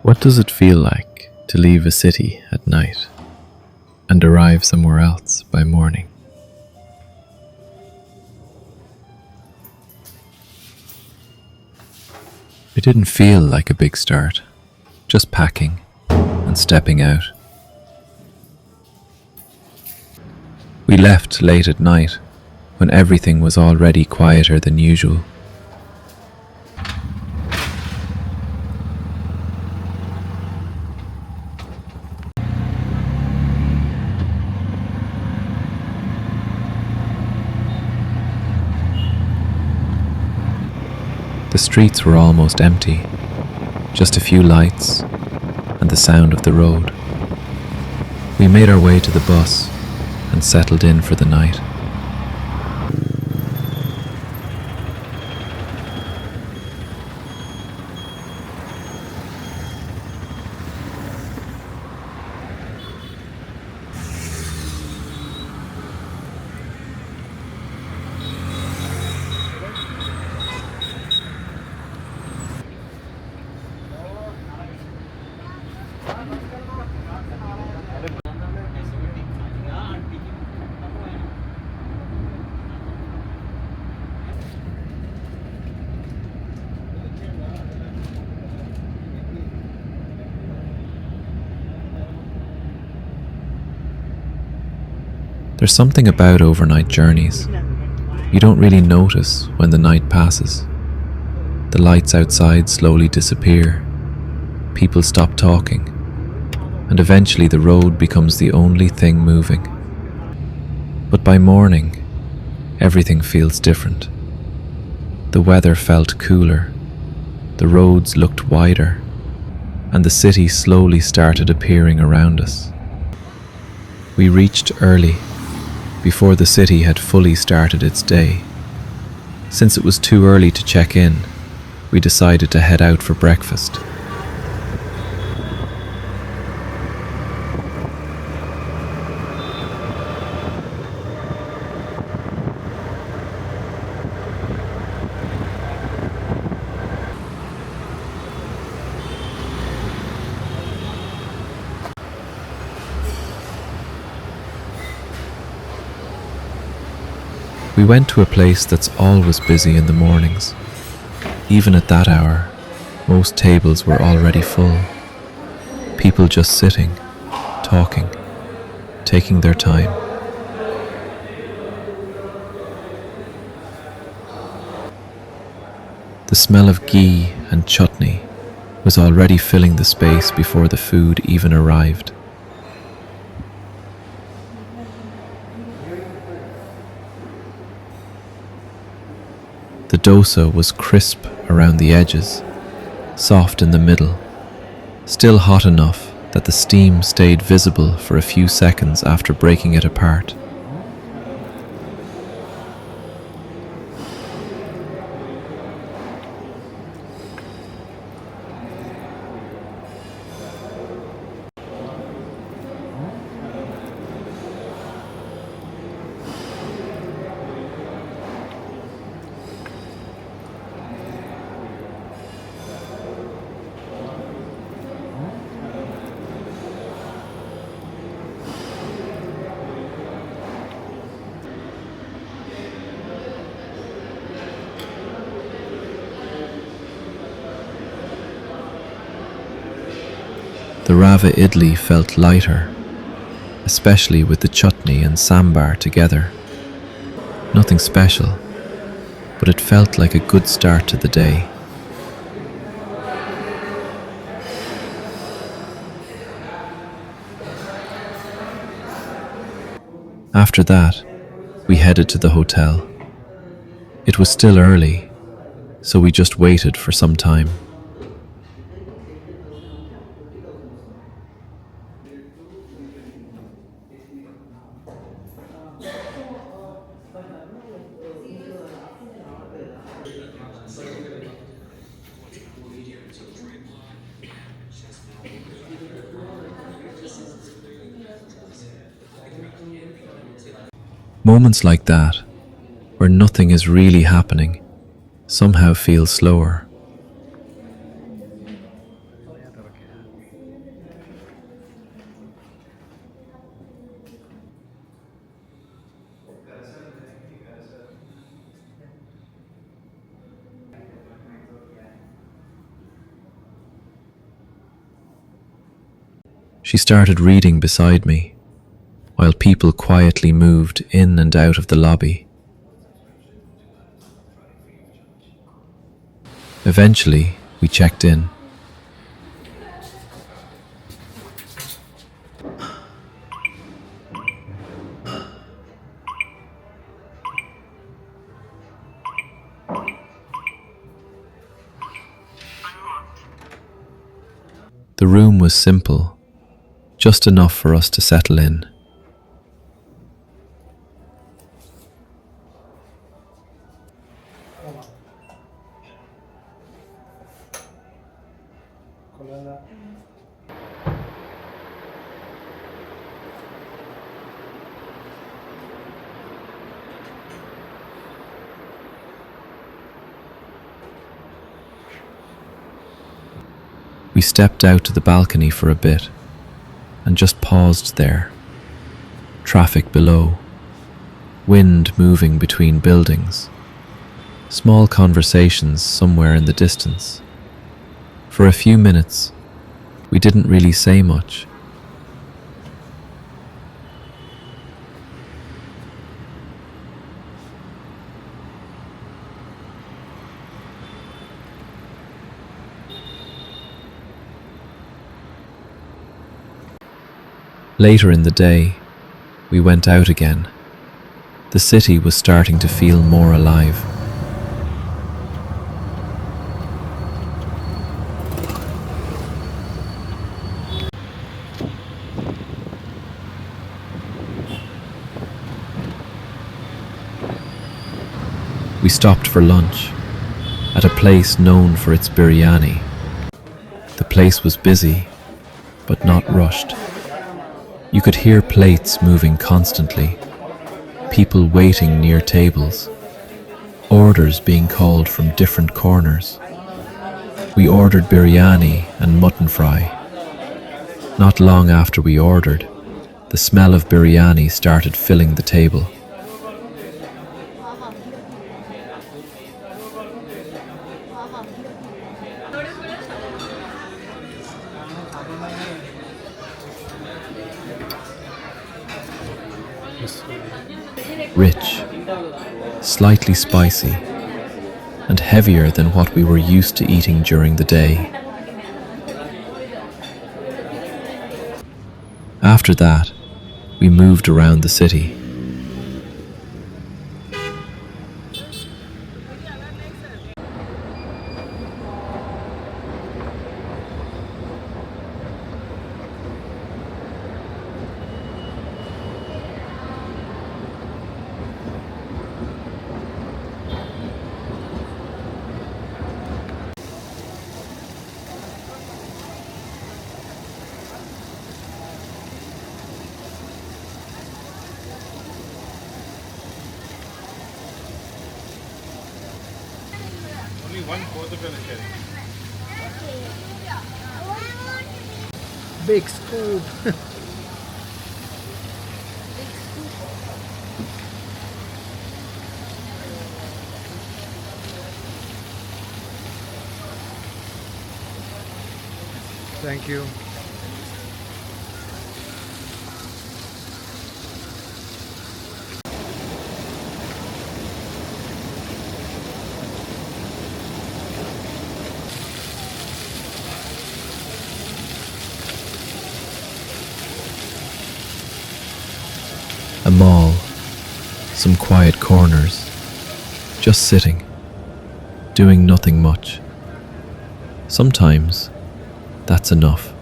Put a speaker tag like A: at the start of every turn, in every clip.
A: What does it feel like to leave a city at night and arrive somewhere else by morning? It didn't feel like a big start, just packing and stepping out. We left late at night when everything was already quieter than usual. The streets were almost empty, just a few lights and the sound of the road. We made our way to the bus and settled in for the night. There's something about overnight journeys. You don't really notice when the night passes. The lights outside slowly disappear. People stop talking. And eventually the road becomes the only thing moving. But by morning, everything feels different. The weather felt cooler. The roads looked wider. And the city slowly started appearing around us. We reached early, before the city had fully started its day. Since it was too early to check in, we decided to head out for breakfast. We went to a place that's always busy in the mornings. Even at that hour, most tables were already full. People just sitting, talking, taking their time. The smell of ghee and chutney was already filling the space before the food even arrived. The dosa was crisp around the edges, soft in the middle, still hot enough that the steam stayed visible for a few seconds after breaking it apart. The rava idli felt lighter, especially with the chutney and sambar together. Nothing special, but it felt like a good start to the day. After that, we headed to the hotel. It was still early, so we just waited for some time. Moments like that, where nothing is really happening, somehow feel slower. She started reading beside me, while people quietly moved in and out of the lobby. Eventually, we checked in. The room was simple, just enough for us to settle in. We stepped out to the balcony for a bit and just paused there. Traffic below, wind moving between buildings, small conversations somewhere in the distance. For a few minutes, we didn't really say much. Later in the day, we went out again. The city was starting to feel more alive. We stopped for lunch at a place known for its biryani. The place was busy, but not rushed. You could hear plates moving constantly, people waiting near tables, orders being called from different corners. We ordered biryani and mutton fry. Not long after we ordered, the smell of biryani started filling the table. Rich, slightly spicy, and heavier than what we were used to eating during the day. After that, we moved around the city.
B: Only one fourth of an sharing.
C: Big scoop. Thank you.
A: A mall, some quiet corners, just sitting, doing nothing much. Sometimes that's enough.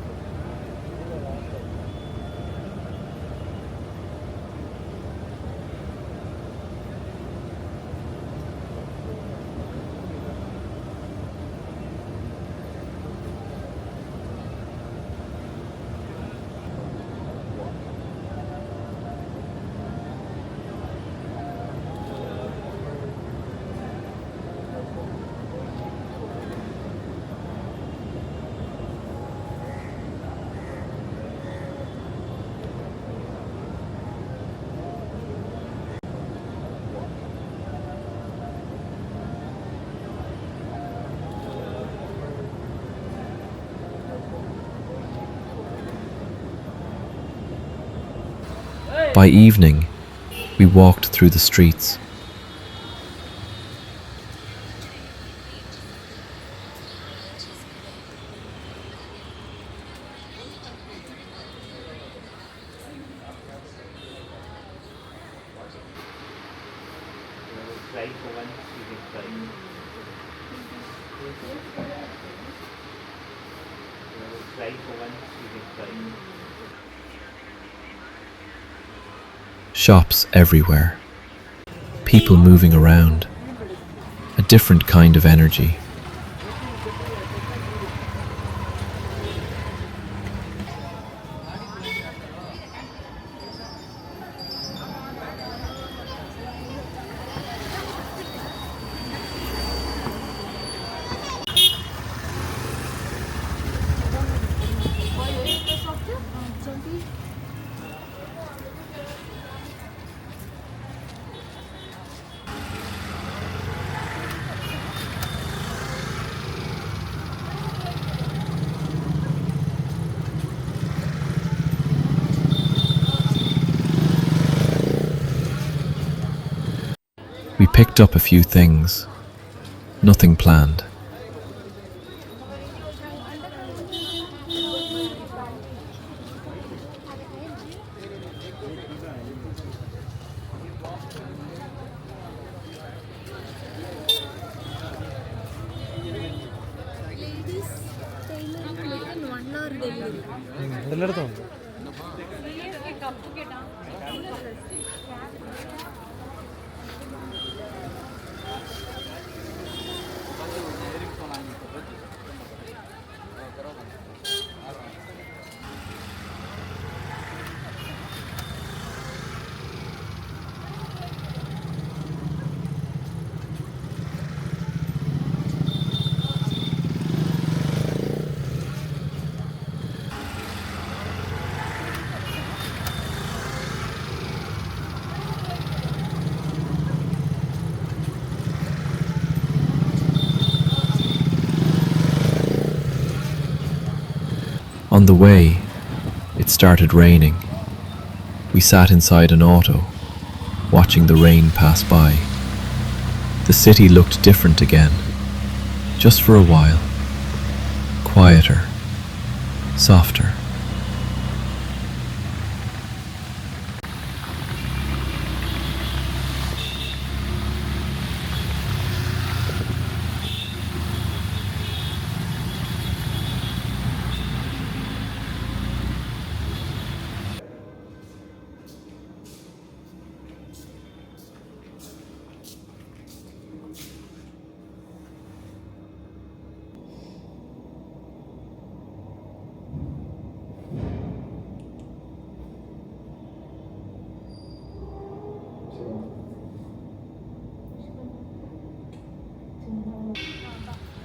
A: By evening, we walked through the streets. Shops everywhere, people moving around, a different kind of energy. We picked up a few things, nothing planned. On the way, it started raining. We sat inside an auto, watching the rain pass by. The city looked different again, just for a while. Quieter, softer.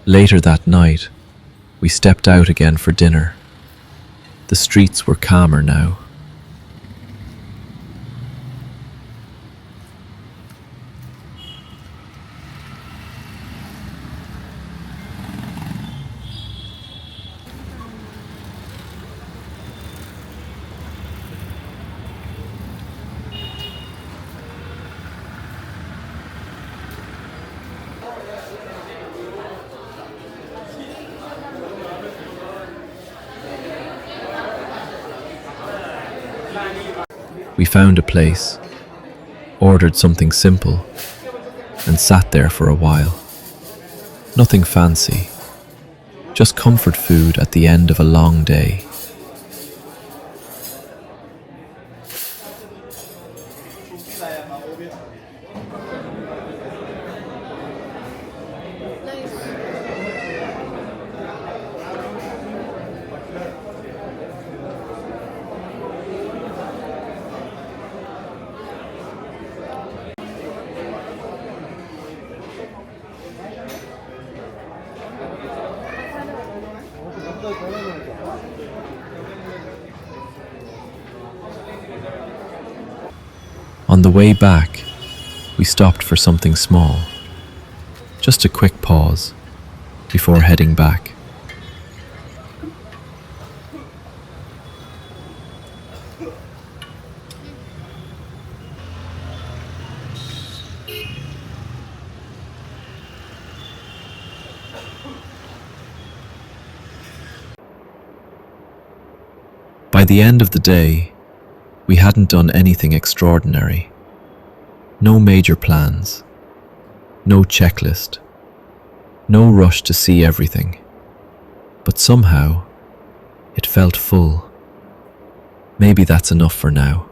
A: Later that night, we stepped out again for dinner. The streets were calmer now. We found a place, ordered something simple, and sat there for a while. Nothing fancy, just comfort food at the end of a long day. On the way back, we stopped for something small. Just a quick pause before heading back. By the end of the day, we hadn't done anything extraordinary. No major plans. No checklist. No rush to see everything. But somehow, it felt full. Maybe that's enough for now.